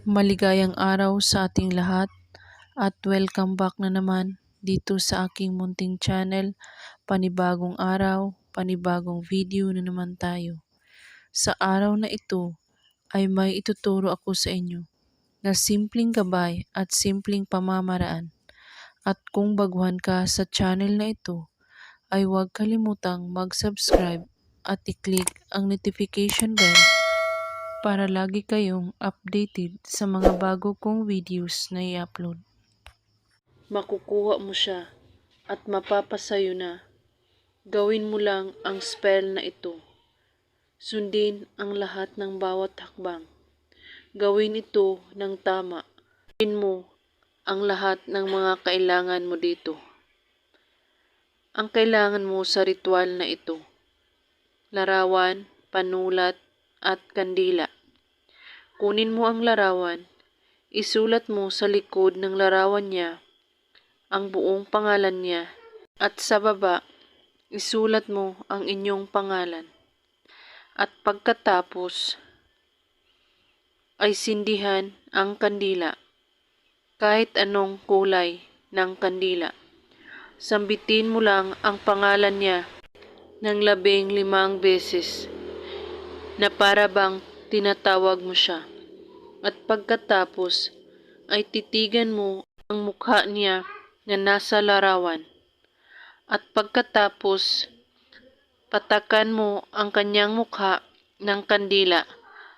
Maligayang araw sa ating lahat at welcome back na naman dito sa aking munting channel. Panibagong araw, panibagong video na naman tayo. Sa araw na ito ay may ituturo ako sa inyo na simpleng gabay at simpleng pamamaraan. At kung baguhan ka sa channel na ito, ay huwag kalimutang mag-subscribe at i-click ang notification bell para lagi kayong updated sa mga bago kong videos na i-upload. Makukuha mo siya at mapapasayo na. Gawin mo lang ang spell na ito. Sundin ang lahat ng bawat hakbang. Gawin ito ng tama. Gawin mo ang lahat ng mga kailangan mo dito. Ang kailangan mo sa ritual na ito: larawan, panulat, at kandila. Kunin mo ang larawan, isulat mo sa likod ng larawan niya ang buong pangalan niya, at sa baba, isulat mo ang inyong pangalan. At pagkatapos, ay sindihan ang kandila, kahit anong kulay ng kandila. Sambitin mo lang ang pangalan niya ng 15 beses na para bang tinatawag mo siya. At pagkatapos ay titigan mo ang mukha niya na nasa larawan. At pagkatapos, patakan mo ang kanyang mukha ng kandila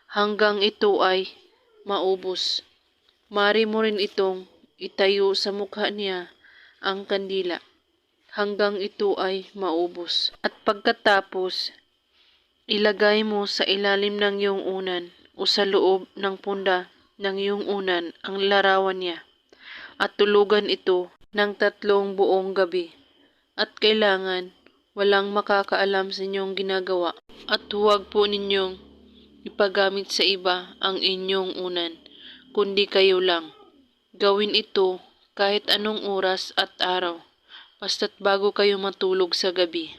hanggang ito ay maubos. Mari mo rin itong itayo sa mukha niya ang kandila hanggang ito ay maubos. At pagkatapos, ilagay mo sa ilalim ng iyong unan o sa loob ng punda ng iyong unan ang larawan niya at tulugan ito ng 3 buong gabi. At kailangan walang makakaalam sa inyong ginagawa at huwag po ninyong ipagamit sa iba ang inyong unan, kundi kayo lang. Gawin ito kahit anong oras at araw, basta't bago kayo matulog sa gabi.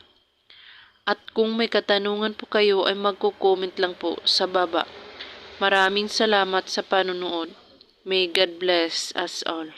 At kung may katanungan po kayo ay magko-comment lang po sa baba. Maraming salamat sa panonood. May God bless us all.